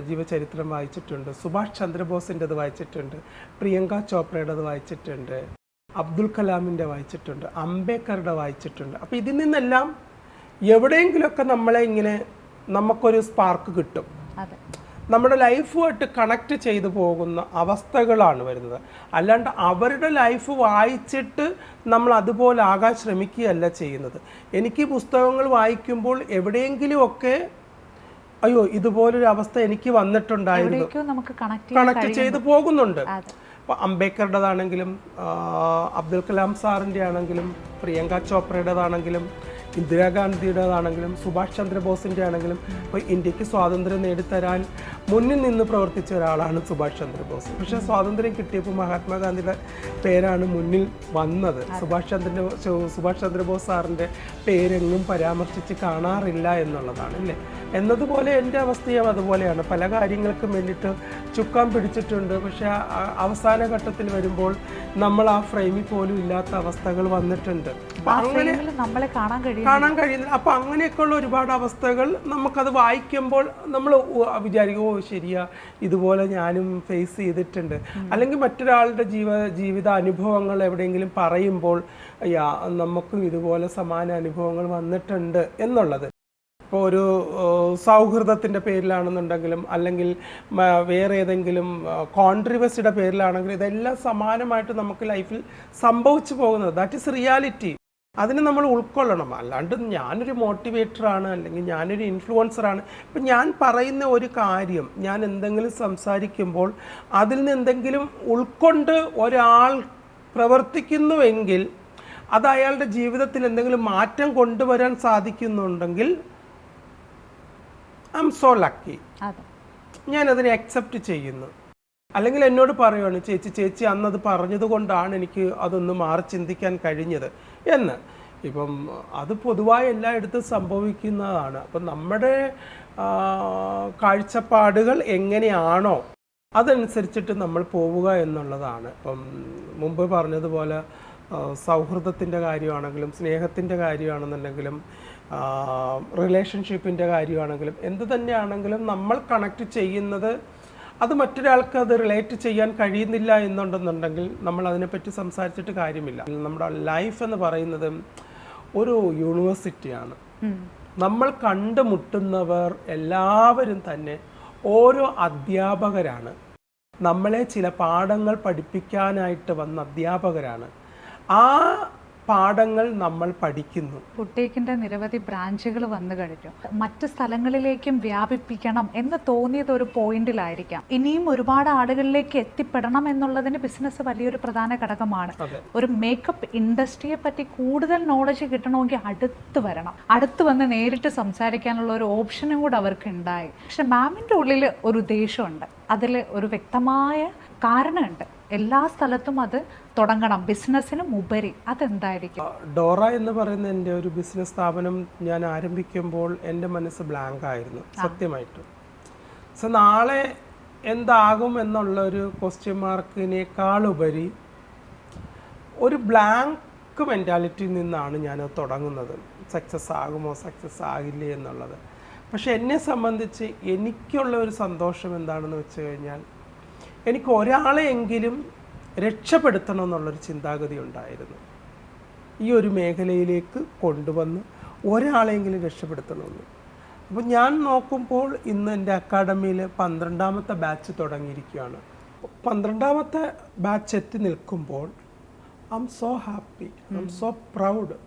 ജീവചരിത്രം വായിച്ചിട്ടുണ്ട്, സുഭാഷ് ചന്ദ്രബോസിൻ്റെത് വായിച്ചിട്ടുണ്ട്, പ്രിയങ്ക ചോപ്രയുടേത് വായിച്ചിട്ടുണ്ട്, അബ്ദുൽ കലാമിൻ്റെ വായിച്ചിട്ടുണ്ട്, അംബേദ്കറുടെ വായിച്ചിട്ടുണ്ട്. അപ്പോൾ ഇതിൽ നിന്നെല്ലാം എവിടെയെങ്കിലുമൊക്കെ നമ്മളെ ഇങ്ങനെ നമുക്കൊരു സ്പാർക്ക് കിട്ടും. നമ്മുടെ ലൈഫുമായിട്ട് കണക്ട് ചെയ്തു പോകുന്ന അവസ്ഥകളാണ് വരുന്നത്. അല്ലാണ്ട് അവരുടെ ലൈഫ് വായിച്ചിട്ട് നമ്മൾ അതുപോലെ ആകാൻ ശ്രമിക്കുകയല്ല ചെയ്യുന്നത്. എനിക്ക് പുസ്തകങ്ങൾ വായിക്കുമ്പോൾ എവിടെയെങ്കിലുമൊക്കെ അയ്യോ ഇതുപോലൊരു അവസ്ഥ എനിക്ക് വന്നിട്ടുണ്ടായിരുന്നു, കണക്ട് ചെയ്ത് പോകുന്നുണ്ട്. അപ്പോൾ അംബേദ്കറുടേതാണെങ്കിലും അബ്ദുൽ കലാം സാറിൻ്റെ ആണെങ്കിലും പ്രിയങ്ക ചോപ്രയുടേതാണെങ്കിലും ഇന്ദിരാഗാന്ധിയുടേതാണെങ്കിലും സുഭാഷ് ചന്ദ്രബോസിൻ്റെ ആണെങ്കിലും ഇപ്പോൾ ഇന്ത്യക്ക് സ്വാതന്ത്ര്യം നേടിത്തരാൻ മുന്നിൽ നിന്ന് പ്രവർത്തിച്ച ഒരാളാണ് സുഭാഷ് ചന്ദ്രബോസ്. പക്ഷേ സ്വാതന്ത്ര്യം കിട്ടിയപ്പോൾ മഹാത്മാഗാന്ധിയുടെ പേരാണ് മുന്നിൽ വന്നത്. സുഭാഷ് ചന്ദ്രബോസ് സാറിൻ്റെ പേരെങ്ങും പരാമർശിച്ച് കാണാറില്ല എന്നുള്ളതാണ് അല്ലേ. എന്നതുപോലെ എൻ്റെ അവസ്ഥയും അതുപോലെയാണ്. പല കാര്യങ്ങൾക്കും വേണ്ടിയിട്ട് ചുക്കാൻ പിടിച്ചിട്ടുണ്ട്. പക്ഷേ അവസാന ഘട്ടത്തിൽ വരുമ്പോൾ നമ്മൾ ആ ഫ്രെയിമിൽ പോലും ഇല്ലാത്ത അവസ്ഥകൾ വന്നിട്ടുണ്ട്. അങ്ങനെ നമ്മളെ കാണാൻ കഴിയുന്നില്ല. അപ്പം അങ്ങനെയൊക്കെയുള്ള ഒരുപാട് അവസ്ഥകൾ നമുക്കത് വായിക്കുമ്പോൾ നമ്മൾ വിചാരിക്കും ഓ ശരിയാ, ഇതുപോലെ ഞാനും ഫേസ് ചെയ്തിട്ടുണ്ട്. അല്ലെങ്കിൽ മറ്റൊരാളുടെ ജീവിത അനുഭവങ്ങൾ എവിടെയെങ്കിലും പറയുമ്പോൾ നമുക്കും ഇതുപോലെ സമാന അനുഭവങ്ങൾ വന്നിട്ടുണ്ട് എന്നുള്ളത്. ഇപ്പോൾ ഒരു സൗഹൃദത്തിൻ്റെ പേരിലാണെന്നുണ്ടെങ്കിലും അല്ലെങ്കിൽ വേറെ ഏതെങ്കിലും കോൺട്രിവേഴ്സിയുടെ പേരിലാണെങ്കിലും ഇതെല്ലാം സമാനമായിട്ട് നമുക്ക് ലൈഫിൽ സംഭവിച്ചു പോകുന്നത്. That is reality. അതിന് നമ്മൾ ഉൾക്കൊള്ളണം. അല്ലാണ്ട് ഞാനൊരു മോട്ടിവേറ്ററാണ് അല്ലെങ്കിൽ ഞാനൊരു ഇൻഫ്ലുവൻസറാണ്. ഇപ്പം ഞാൻ പറയുന്ന ഒരു കാര്യം ഞാൻ എന്തെങ്കിലും സംസാരിക്കുമ്പോൾ അതിൽ നിന്ന് എന്തെങ്കിലും ഉൾക്കൊണ്ട് ഒരാൾ പ്രവർത്തിക്കുന്നുവെങ്കിൽ അത് അയാളുടെ ജീവിതത്തിൽ എന്തെങ്കിലും മാറ്റം കൊണ്ടുവരാൻ സാധിക്കുന്നുണ്ടെങ്കിൽ ഐ എം സോ ലക്കി. ഞാനതിനെ അക്സെപ്റ്റ് ചെയ്യുന്നു. അല്ലെങ്കിൽ എന്നോട് പറയുകയാണ് ചേച്ചി അന്നത് പറഞ്ഞത് കൊണ്ടാണ് എനിക്ക് അതൊന്ന് മാറി ചിന്തിക്കാൻ കഴിഞ്ഞത് എന്ന്. ഇപ്പം അത് പൊതുവായി എല്ലായിടത്തും സംഭവിക്കുന്നതാണ്. അപ്പം നമ്മുടെ കാഴ്ചപ്പാടുകൾ എങ്ങനെയാണോ അതനുസരിച്ചിട്ട് നമ്മൾ പോവുക എന്നുള്ളതാണ്. ഇപ്പം മുമ്പ് പറഞ്ഞതുപോലെ സൗഹൃദത്തിൻ്റെ കാര്യമാണെങ്കിലും സ്നേഹത്തിൻ്റെ കാര്യമാണെന്നുണ്ടെങ്കിലും റിലേഷൻഷിപ്പിൻ്റെ കാര്യമാണെങ്കിലും എന്ത് തന്നെയാണെങ്കിലും നമ്മൾ കണക്ട് ചെയ്യുന്നത് അത് മറ്റൊരാൾക്ക് അത് റിലേറ്റ് ചെയ്യാൻ കഴിയുന്നില്ല എന്നുണ്ടെന്നുണ്ടെങ്കിൽ നമ്മൾ അതിനെപ്പറ്റി സംസാരിച്ചിട്ട് കാര്യമില്ല. നമ്മുടെ ലൈഫ് എന്ന് പറയുന്നത് ഒരു യൂണിവേഴ്സിറ്റിയാണ്. നമ്മൾ കണ്ടുമുട്ടുന്നവർ എല്ലാവരും തന്നെ ഓരോ അധ്യാപകരാണ്. നമ്മളെ ചില പാഠങ്ങൾ പഠിപ്പിക്കാനായിട്ട് വന്ന അധ്യാപകരാണ്. ആ പാഠങ്ങൾ നമ്മൾ പഠിക്കുന്നു. ബുട്ടീക്കിന്റെ നിരവധി ബ്രാഞ്ചുകൾ വന്നു കഴിഞ്ഞു. മറ്റ് സ്ഥലങ്ങളിലേക്കും വ്യാപിപ്പിക്കണം എന്ന് തോന്നിയത് ഒരു പോയിന്റിലായിരിക്കാം. ഇനിയും ഒരുപാട് ആളുകളിലേക്ക് എത്തിപ്പെടണം എന്നുള്ളതിന് ബിസിനസ് വലിയൊരു പ്രധാന ഘടകമാണ്. ഒരു മേക്കപ്പ് ഇൻഡസ്ട്രിയെ പറ്റി കൂടുതൽ നോളജ് കിട്ടണമെങ്കിൽ അടുത്ത് വന്ന് നേരിട്ട് സംസാരിക്കാനുള്ള ഒരു ഓപ്ഷനും കൂടെ അവർക്ക് ഉണ്ടായി. പക്ഷെ മാമിൻ്റെ ഉള്ളിൽ ഒരു ഉദ്ദേശമുണ്ട്, അതിൽ ഒരു വ്യക്തമായ കാരണമുണ്ട്. എല്ലാ സ്ഥലത്തും അത് തുടങ്ങണം, ബിസിനസ്സിനും ഉപരി. അതെന്തായിരിക്കും? ഡോറ എന്ന് പറയുന്ന എൻ്റെ ഒരു ബിസിനസ് സ്ഥാപനം ഞാൻ ആരംഭിക്കുമ്പോൾ എൻ്റെ മനസ്സ് ബ്ലാങ്ക് ആയിരുന്നു സത്യമായിട്ടും. സോ നാളെ എന്താകും എന്നുള്ള ഒരു ക്വസ്റ്റ്യൻ മാർക്കിനേക്കാളുപരി ഒരു ബ്ലാങ്ക് മെൻറ്റാലിറ്റിയിൽ നിന്നാണ് ഞാനത് തുടങ്ങുന്നത്. സക്സസ് ആകുമോ സക്സസ് ആകില്ലേ എന്നുള്ളത്. പക്ഷെ എന്നെ സംബന്ധിച്ച് എനിക്കുള്ള ഒരു സന്തോഷം എന്താണെന്ന് വെച്ച് കഴിഞ്ഞാൽ എനിക്ക് ഒരാളെയെങ്കിലും രക്ഷപ്പെടുത്തണം എന്നുള്ളൊരു ചിന്താഗതി ഉണ്ടായിരുന്നു. ഈ ഒരു മേഖലയിലേക്ക് കൊണ്ടുവന്ന് ഒരാളെങ്കിലും രക്ഷപ്പെടുത്തണമെന്ന്. അപ്പോൾ ഞാൻ നോക്കുമ്പോൾ ഇന്ന് എൻ്റെ അക്കാഡമിയിൽ 12ാമത്തെ ബാച്ച് തുടങ്ങിയിരിക്കുകയാണ്. 12ാമത്തെ ബാച്ച് എത്തി നിൽക്കുമ്പോൾ I am so happy, I am so proud.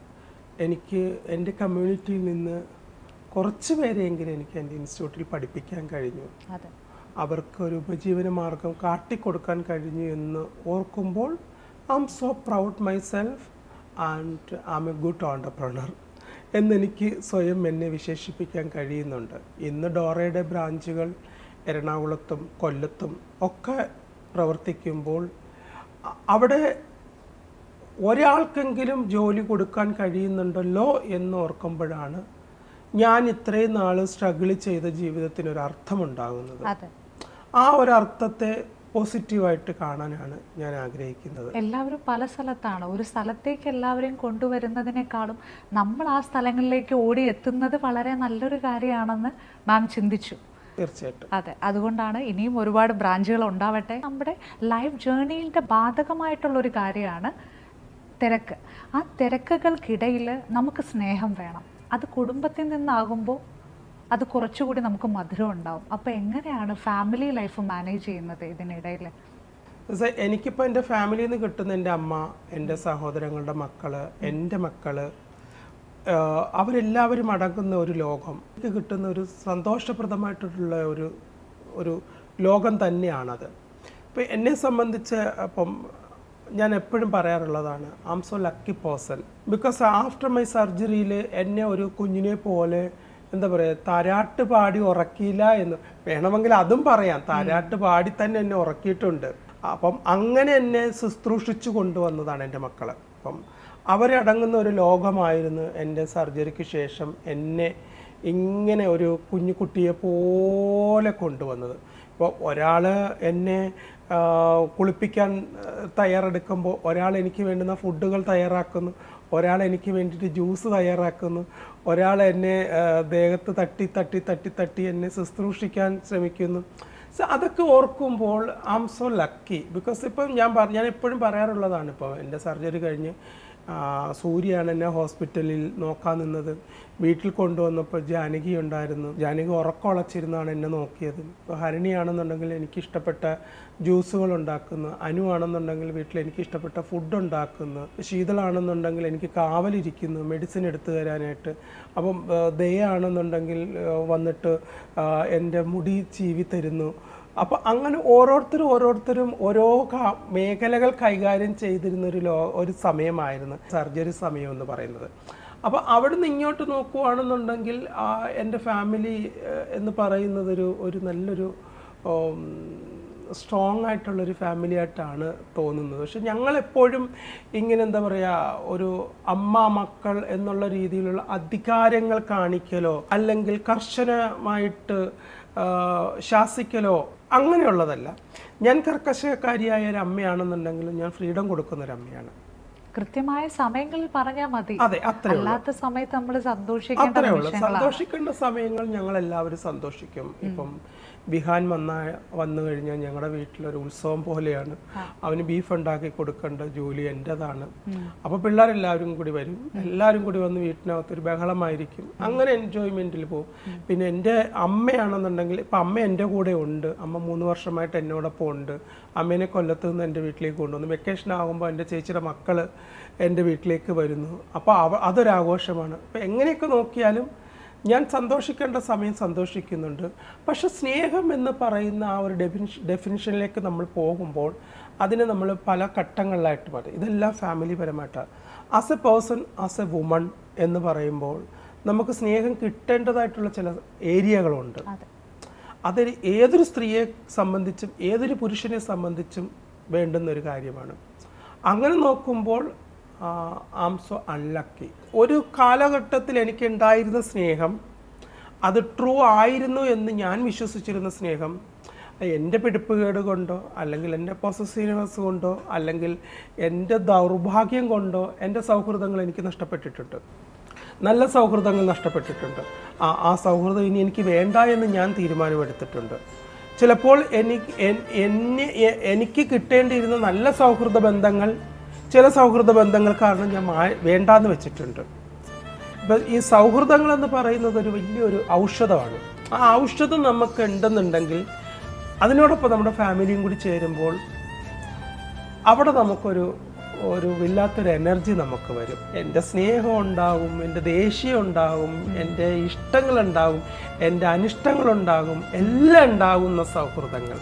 എനിക്ക് എൻ്റെ കമ്മ്യൂണിറ്റിയിൽ നിന്ന് കുറച്ച് പേരെയെങ്കിലും എനിക്ക് എൻ്റെ ഇൻസ്റ്റിറ്റ്യൂട്ടിൽ പഠിപ്പിക്കാൻ കഴിഞ്ഞു. അവർക്കൊരു ഉപജീവന മാർഗം കാട്ടിക്കൊടുക്കാൻ കഴിഞ്ഞു എന്ന് ഓർക്കുമ്പോൾ I am so proud myself and I M A good entrepreneur എന്നെനിക്ക് സ്വയം എന്നെ വിശേഷിപ്പിക്കാൻ കഴിയുന്നുണ്ട്. ഇന്ന് ഡോറയുടെ ബ്രാഞ്ചുകൾ എറണാകുളത്തും കൊല്ലത്തും ഒക്കെ പ്രവർത്തിക്കുമ്പോൾ അവിടെ ഒരാൾക്കെങ്കിലും ജോലി കൊടുക്കാൻ കഴിയുന്നുണ്ടല്ലോ എന്ന് ഓർക്കുമ്പോഴാണ് ഞാൻ ഇത്രയും നാൾ സ്ട്രഗിൾ ചെയ്ത ജീവിതത്തിനൊരു അർത്ഥമുണ്ടാകുന്നത്. ആ ഒരു അർത്ഥത്തെ പോസിറ്റീവായിട്ട് കാണാനാണ് ഞാൻ ആഗ്രഹിക്കുന്നത്. എല്ലാവരും പല സ്ഥലത്താണ്. ഒരു സ്ഥലത്തേക്ക് എല്ലാവരെയും കൊണ്ടുവരുന്നതിനേക്കാളും നമ്മൾ ആ സ്ഥലങ്ങളിലേക്ക് ഓടി എത്തുന്നത് വളരെ നല്ലൊരു കാര്യമാണെന്ന് മാം ചിന്തിച്ചു. തീർച്ചയായിട്ടും. അതെ, അതുകൊണ്ടാണ് ഇനിയും ഒരുപാട് ബ്രാഞ്ചുകൾ ഉണ്ടാവട്ടെ. നമ്മുടെ ലൈഫ് ജേർണിയുടെ ബാധകമായിട്ടുള്ളൊരു കാര്യമാണ് തിരക്ക്. ആ തിരക്കുകൾക്കിടയിൽ നമുക്ക് സ്നേഹം വേണം. അത് കുടുംബത്തിൽ നിന്നാകുമ്പോൾ അത് കുറച്ചുകൂടി നമുക്ക് മധുരം ഉണ്ടാവും. അപ്പോൾ എങ്ങനെയാണ് ഫാമിലി ലൈഫ് മാനേജ് ചെയ്യുന്നത് ഇതിനിടയിൽ? എനിക്കിപ്പോൾ എൻ്റെ ഫാമിലിയിൽ നിന്ന് കിട്ടുന്ന എൻ്റെ അമ്മ, എൻ്റെ സഹോദരങ്ങളുടെ മക്കള്, എൻ്റെ മക്കള്, അവരെല്ലാവരും അടങ്ങുന്ന ഒരു ലോകം, എനിക്ക് കിട്ടുന്ന ഒരു സന്തോഷപ്രദമായിട്ടുള്ള ഒരു ലോകം തന്നെയാണത്. ഇപ്പം എന്നെ സംബന്ധിച്ച് അപ്പം ഞാൻ എപ്പോഴും പറയാറുള്ളതാണ്, I am so lucky person because after my സർജറിയിൽ എന്നെ ഒരു കുഞ്ഞിനെ പോലെ എന്താ പറയുക, താരാട്ട് പാടി ഉറക്കിയില്ല എന്ന് വേണമെങ്കിൽ അതും പറയാം. താരാട്ട് പാടി തന്നെ എന്നെ ഉറക്കിയിട്ടുണ്ട്. അപ്പം അങ്ങനെ എന്നെ ശുശ്രൂഷിച്ചു കൊണ്ടുവന്നതാണ് എൻ്റെ മക്കൾ. അപ്പം അവരടങ്ങുന്ന ഒരു ലോകമായിരുന്നു എൻ്റെ സർജറിക്ക് ശേഷം എന്നെ ഇങ്ങനെ ഒരു കുഞ്ഞുകുട്ടിയെ പോലെ കൊണ്ടുവന്നത്. ഇപ്പോൾ ഒരാൾ എന്നെ കുളിപ്പിക്കാൻ തയ്യാറെടുക്കുമ്പോൾ ഒരാൾ എനിക്ക് വേണ്ടുന്ന ഫുഡുകൾ തയ്യാറാക്കുന്നു, ഒരാൾ എനിക്ക് വേണ്ടിയിട്ട് ജ്യൂസ് തയ്യാറാക്കുന്നു, ഒരാൾ എന്നെ ദേഹത്ത് തട്ടി തട്ടി തട്ടി തട്ടി എന്നെ ശുശ്രൂഷിക്കാൻ ശ്രമിക്കുന്നു. സോ അതൊക്കെ ഓർക്കുമ്പോൾ I am so lucky because ഇപ്പം ഞാൻ എപ്പോഴും പറയാറുള്ളതാണ്, ഇപ്പോൾ എൻ്റെ സർജറി കഴിഞ്ഞ് സൂര്യയാണ് എന്നെ ഹോസ്പിറ്റലിൽ നോക്കാൻ നിന്നത്. വീട്ടിൽ കൊണ്ടുവന്നപ്പോൾ ജാനകി ഉണ്ടായിരുന്നു. ജാനകി ഉറക്കമുളച്ചിരുന്നാണ് എന്നെ നോക്കിയത്. ഇപ്പോൾ ഹരിണിയാണെന്നുണ്ടെങ്കിൽ എനിക്കിഷ്ടപ്പെട്ട ജ്യൂസുകൾ ഉണ്ടാക്കുന്നു, അനു ആണെന്നുണ്ടെങ്കിൽ വീട്ടിൽ എനിക്കിഷ്ടപ്പെട്ട ഫുഡ് ഉണ്ടാക്കുന്നു, ശീതളാണെന്നുണ്ടെങ്കിൽ എനിക്ക് കാവലിരിക്കുന്നു മെഡിസിൻ എടുത്തു തരാനായിട്ട്. അപ്പം ദയാണെന്നുണ്ടെങ്കിൽ വന്നിട്ട് എൻ്റെ മുടി ചീവി തരുന്നു. അപ്പോൾ അങ്ങനെ ഓരോരുത്തരും ഓരോ മേഖലകൾ കൈകാര്യം ചെയ്തിരുന്ന ഒരു സമയമായിരുന്നു സർജറി സമയം എന്ന് പറയുന്നത്. അപ്പോൾ അവിടെ നിന്ന് ഇങ്ങോട്ട് നോക്കുകയാണെന്നുണ്ടെങ്കിൽ എൻ്റെ ഫാമിലി എന്ന് പറയുന്നത് ഒരു നല്ലൊരു സ്ട്രോങ് ആയിട്ടുള്ളൊരു ഫാമിലി ആയിട്ടാണ് തോന്നുന്നത്. പക്ഷെ ഞങ്ങളെപ്പോഴും ഇങ്ങനെ എന്താ പറയുക, ഒരു അമ്മ മക്കൾ എന്നുള്ള രീതിയിലുള്ള അധികാരങ്ങൾ കാണിക്കലോ അല്ലെങ്കിൽ കർശനമായിട്ട് ശാസിക്കലോ അങ്ങനെയുള്ളതല്ല. ഞാൻ കർക്കശക്കാരിയായ ഒരു അമ്മയാണെന്നുണ്ടെങ്കിലും ഞാൻ ഫ്രീഡം കൊടുക്കുന്ന ഒരു അമ്മയാണ്. കൃത്യമായ സമയങ്ങളിൽ പറഞ്ഞാൽ മതി. അതെ, അത്രേ അല്ലാത്ത സമയത്ത് നമ്മൾ അത്രേ ഉള്ളൂ. സന്തോഷിക്കേണ്ട സമയങ്ങൾ ഞങ്ങൾ എല്ലാവരും സന്തോഷിക്കും. ഇപ്പം ബിഹാൻ വന്നു കഴിഞ്ഞാൽ ഞങ്ങളുടെ വീട്ടിലൊരു ഉത്സവം പോലെയാണ്. അവന് ബീഫ് ഉണ്ടാക്കി കൊടുക്കേണ്ട ജോലി എൻ്റെതാണ്. അപ്പോൾ പിള്ളേരെല്ലാവരും കൂടി വരും, എല്ലാവരും കൂടി വന്ന് വീട്ടിനകത്തൊരു ബഹളമായിരിക്കും. അങ്ങനെ എൻജോയ്മെൻറ്റിൽ പോകും. പിന്നെ എൻ്റെ അമ്മയാണെന്നുണ്ടെങ്കിൽ ഇപ്പം അമ്മ എൻ്റെ കൂടെ ഉണ്ട്. അമ്മ 3 വർഷമായിട്ട് എന്നോടൊപ്പം ഉണ്ട്. അമ്മേനെ കൊല്ലത്ത് നിന്ന് എൻ്റെ വീട്ടിലേക്ക് കൊണ്ടുവന്നു. വെക്കേഷൻ ആകുമ്പോൾ എൻ്റെ ചേച്ചിയുടെ മക്കൾ എൻ്റെ വീട്ടിലേക്ക് വരുന്നു. അപ്പോൾ അതൊരാഘോഷമാണ്. അപ്പോൾ എങ്ങനെയൊക്കെ നോക്കിയാലും ഞാൻ സന്തോഷിക്കേണ്ട സമയം സന്തോഷിക്കുന്നുണ്ട്. പക്ഷെ സ്നേഹം എന്ന് പറയുന്ന ആ ഒരു ഡെഫിനിഷനിലേക്ക് നമ്മൾ പോകുമ്പോൾ അതിന് നമ്മൾ പല ഘട്ടങ്ങളിലായിട്ട് പറയും. ഇതെല്ലാം ഫാമിലി പരമായിട്ടാണ്. As a person, as a woman എന്ന് പറയുമ്പോൾ നമുക്ക് സ്നേഹം കിട്ടേണ്ടതായിട്ടുള്ള ചില ഏരിയകളുണ്ട്. അത് ഏതൊരു സ്ത്രീയെ സംബന്ധിച്ചും ഏതൊരു പുരുഷനെ സംബന്ധിച്ചും വേണ്ടുന്നൊരു കാര്യമാണ്. അങ്ങനെ നോക്കുമ്പോൾ ആം സോ അൺലക്കി. ഒരു കാലഘട്ടത്തിൽ എനിക്കുണ്ടായിരുന്ന സ്നേഹം അത് ട്രൂ ആയിരുന്നു എന്ന് ഞാൻ വിശ്വസിച്ചിരുന്ന സ്നേഹം എൻ്റെ പിടിപ്പുകേട് കൊണ്ടോ അല്ലെങ്കിൽ എൻ്റെ പൊസസീവ്നെസ് കൊണ്ടോ അല്ലെങ്കിൽ എൻ്റെ ദൗർഭാഗ്യം കൊണ്ടോ എൻ്റെ സൗഹൃദങ്ങൾ എനിക്ക് നഷ്ടപ്പെട്ടിട്ടുണ്ട്. നല്ല സൗഹൃദങ്ങൾ നഷ്ടപ്പെട്ടിട്ടുണ്ട്. ആ സൗഹൃദം ഇനി എനിക്ക് വേണ്ട എന്ന് ഞാൻ തീരുമാനമെടുത്തിട്ടുണ്ട്. ചിലപ്പോൾ എനിക്ക് കിട്ടേണ്ടിയിരുന്ന നല്ല സൗഹൃദ ബന്ധങ്ങൾ ചില സൗഹൃദ ബന്ധങ്ങൾ കാരണം ഞാൻ വേണ്ടാന്ന് വെച്ചിട്ടുണ്ട്. ഇപ്പം ഈ സൗഹൃദങ്ങൾ എന്ന് പറയുന്നത് ഒരു വലിയൊരു ഔഷധമാണ്. ആ ഔഷധം നമുക്ക് ഉണ്ടെന്നുണ്ടെങ്കിൽ അതിനോടൊപ്പം നമ്മുടെ ഫാമിലിയും കൂടി ചേരുമ്പോൾ അവിടെ നമുക്കൊരു വല്ലാത്തൊരു എനർജി നമുക്ക് വരും. എൻ്റെ സ്നേഹം ഉണ്ടാകും, എൻ്റെ ദേഷ്യം ഉണ്ടാകും, എൻ്റെ ഇഷ്ടങ്ങളുണ്ടാകും, എൻ്റെ അനിഷ്ടങ്ങളുണ്ടാകും, എല്ലാം ഉണ്ടാകുന്ന സൗഹൃദങ്ങൾ.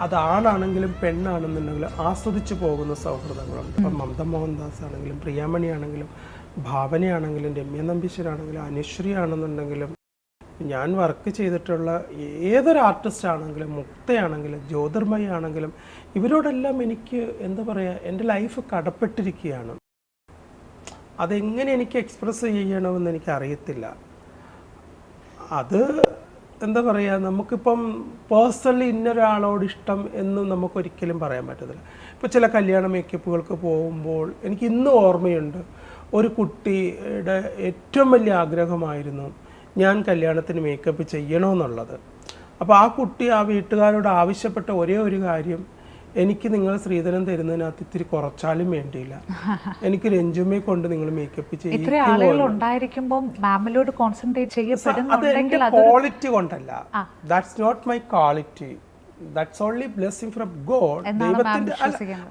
അതാണാണെങ്കിലും പെണ്ണാണെന്നുണ്ടെങ്കിലും ആസ്വദിച്ചു പോകുന്ന സൗഹൃദങ്ങളുണ്ട്. ഇപ്പം മമത മോഹൻദാസ് ആണെങ്കിലും പ്രിയാമണി ആണെങ്കിലും ഭാവനയാണെങ്കിലും രമ്യ നമ്പീശ്വരാണെങ്കിലും അനുശ്രീ ആണെന്നുണ്ടെങ്കിലും ഞാൻ വർക്ക് ചെയ്തിട്ടുള്ള ഏതൊരു ആർട്ടിസ്റ്റ് ആണെങ്കിലും മുക്തയാണെങ്കിലും ജ്യോതിർമയി ആണെങ്കിലും ഇവരോടെല്ലാം എനിക്ക് എന്താ പറയുക, എൻ്റെ ലൈഫ് കടപ്പെട്ടിരിക്കുകയാണ്. അതെങ്ങനെ എനിക്ക് എക്സ്പ്രസ് ചെയ്യണമെന്ന് എനിക്കറിയത്തില്ല. അത് എന്താ പറയുക, നമുക്കിപ്പം പേഴ്സണലി ഇന്നൊരാളോട് ഇഷ്ടം എന്ന് നമുക്കൊരിക്കലും പറയാൻ പറ്റത്തില്ല. ഇപ്പോൾ ചില കല്യാണ മേക്കപ്പുകൾക്ക് പോകുമ്പോൾ എനിക്ക് ഇന്നും ഓർമ്മയുണ്ട്, ഒരു കുട്ടിയുടെ ഏറ്റവും വലിയ ആഗ്രഹമായിരുന്നു ഞാൻ കല്യാണത്തിന് മേക്കപ്പ് ചെയ്യണമെന്നുള്ളത്. അപ്പോൾ ആ കുട്ടി ആ വീട്ടുകാരോട് ആവശ്യപ്പെട്ട ഒരേ ഒരു കാര്യം, എനിക്ക് നിങ്ങൾ സ്ത്രീധനം തരുന്നതിനകത്ത് ഇത്തിരി കുറച്ചാലും വേണ്ടിയില്ല, എനിക്ക് രഞ്ജുമയെ കൊണ്ട് നിങ്ങൾ മേക്കപ്പ് ചെയ്യും. ക്വാളിറ്റി കൊണ്ടല്ല, that's not my quality, that's only blessing from God. ദൈവത്തിന്റെ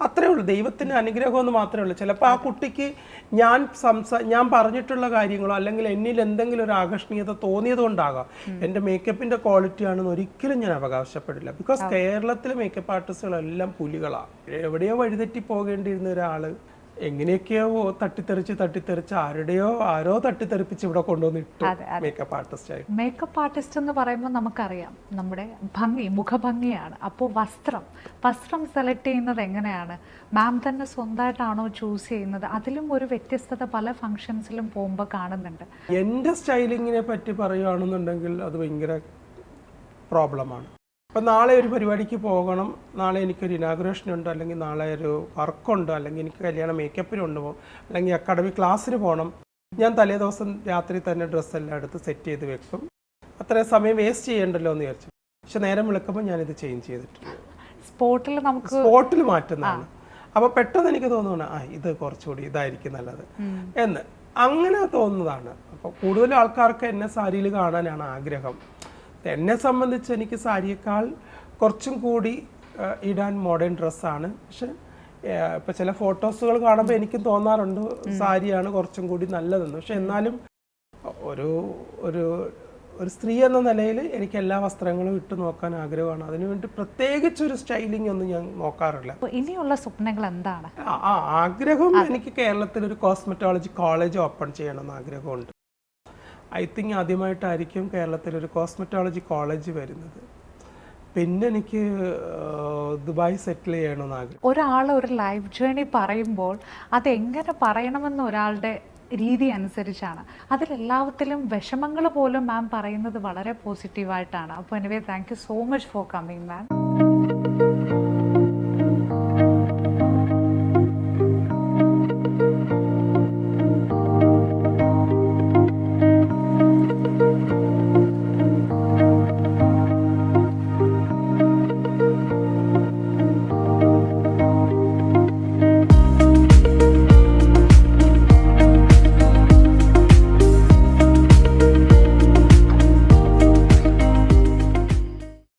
അത്രേ ഉള്ളൂ, ദൈവത്തിന്റെ അനുഗ്രഹം എന്ന് മാത്രമേ ഉള്ളൂ. ചിലപ്പോൾ ആ കുട്ടിക്ക് ഞാൻ പറഞ്ഞിട്ടുള്ള കാര്യങ്ങളോ അല്ലെങ്കിൽ എന്നിൽ എന്തെങ്കിലും ഒരു ആകർഷണീയത തോന്നിയത് കൊണ്ടാകാം എൻ്റെ മേക്കപ്പിന്റെ ക്വാളിറ്റി ആണെന്ന് ഒരിക്കലും ഞാൻ അവകാശപ്പെടില്ല. ബിക്കോസ് കേരളത്തിലെ മേക്കപ്പ് ആർട്ടിസ്റ്റുകളെല്ലാം പുലികളാണ്. എവിടെയോ വഴിതെറ്റി പോകേണ്ടിയിരുന്ന ഒരാള് എങ്ങനെയൊക്കെയോ തട്ടിത്തെറിച്ച് ആരോ തട്ടിത്തെറിപ്പിച്ച് ഇവിടെ കൊണ്ടുവന്നിട്ടു മേക്കപ്പ് ആർട്ടിസ്റ്റ് ആയി. മേക്കപ്പ് ആർട്ടിസ്റ്റ് എന്ന് പറയുമ്പോൾ നമുക്കറിയാം നമ്മുടെ മുഖഭംഗിയാണ്. അപ്പോൾ വസ്ത്രം സെലക്ട് ചെയ്യുന്നത് എങ്ങനെയാണ്? മാം തന്നെ സ്വന്തമായിട്ടാണോ ചൂസ് ചെയ്യുന്നത്? അതിലും ഒരു വ്യത്യസ്തത പല ഫംഗ്ഷൻസിലും പോകുമ്പോൾ കാണുന്നുണ്ട്. എൻ്റെ സ്റ്റൈലിങ്ങിനെ പറ്റി പറയുകയാണെന്നുണ്ടെങ്കിൽ അത് ഭയങ്കര പ്രോബ്ലമാണ്. അപ്പം നാളെ ഒരു പരിപാടിക്ക് പോകണം, നാളെ എനിക്കൊരു ഇനാഗുറേഷൻ ഉണ്ട്, അല്ലെങ്കിൽ നാളെ ഒരു വർക്കുണ്ട്, അല്ലെങ്കിൽ എനിക്ക് കല്യാണ മേക്കപ്പിന് കൊണ്ടുപോകും, അല്ലെങ്കിൽ അക്കാഡമിക് ക്ലാസ്സിന് പോകണം. ഞാൻ തലേ ദിവസം രാത്രി തന്നെ ഡ്രസ്സെല്ലാം എടുത്ത് സെറ്റ് ചെയ്ത് വെക്കും. അത്രയും സമയം വേസ്റ്റ് ചെയ്യണ്ടല്ലോ എന്ന് വിചാരിച്ചു. പക്ഷെ നേരം വിളിക്കുമ്പോൾ ഞാനിത് ചേഞ്ച് ചെയ്തിട്ടുണ്ട്. സ്പോട്ടിൽ മാറ്റുന്നതാണ്. അപ്പോൾ പെട്ടെന്ന് എനിക്ക് തോന്നുന്നു ഇത് കുറച്ചുകൂടി ഇതായിരിക്കും നല്ലത് എന്ന് അങ്ങനെ തോന്നുന്നതാണ്. അപ്പോൾ കൂടുതൽ ആൾക്കാർക്ക് എന്നെ സാരിയിൽ കാണാനാണ് ആഗ്രഹം. എന്നെ സംബന്ധിച്ച് എനിക്ക് സാരിയേക്കാൾ കുറച്ചും കൂടി ഇടാൻ മോഡേൺ ഡ്രസ്സാണ്. പക്ഷെ ഇപ്പം ചില ഫോട്ടോസുകൾ കാണുമ്പോൾ എനിക്കും തോന്നാറുണ്ട് സാരിയാണ് കുറച്ചും കൂടി നല്ലതെന്ന്. പക്ഷെ എന്നാലും ഒരു ഒരു സ്ത്രീ എന്ന നിലയിൽ എനിക്ക് എല്ലാ വസ്ത്രങ്ങളും ഇട്ട് നോക്കാൻ ആഗ്രഹമാണ്. അതിനുവേണ്ടി പ്രത്യേകിച്ചൊരു സ്റ്റൈലിംഗ് ഒന്നും ഞാൻ നോക്കാറില്ല. ഇനിയുള്ള സ്വപ്നങ്ങൾ എന്താണ്? ആഗ്രഹം എനിക്ക് കേരളത്തിൽ ഒരു കോസ്മെറ്റോളജി കോളേജ് ഓപ്പൺ ചെയ്യണമെന്ന് ആഗ്രഹമുണ്ട്. ഐ തിങ്ക് ആദ്യമായിട്ടായിരിക്കും കേരളത്തിലൊരു കോസ്മെറ്റോളജി കോളേജ് വരുന്നത്. പിന്നെ എനിക്ക് ദുബായ് സെറ്റിൽ ചെയ്യണമെന്ന് ആഗ്രഹം. ഒരാൾ ഒരു ലൈഫ് ജേണി പറയുമ്പോൾ അതെങ്ങനെ പറയണമെന്ന് ഒരാളുടെ രീതി അനുസരിച്ചാണ്. അതിലെല്ലാത്തിലും വിഷമങ്ങൾ പോലും മാം പറയുന്നത് വളരെ പോസിറ്റീവായിട്ടാണ്. അപ്പോൾ anyway thank you so much for coming ma'am.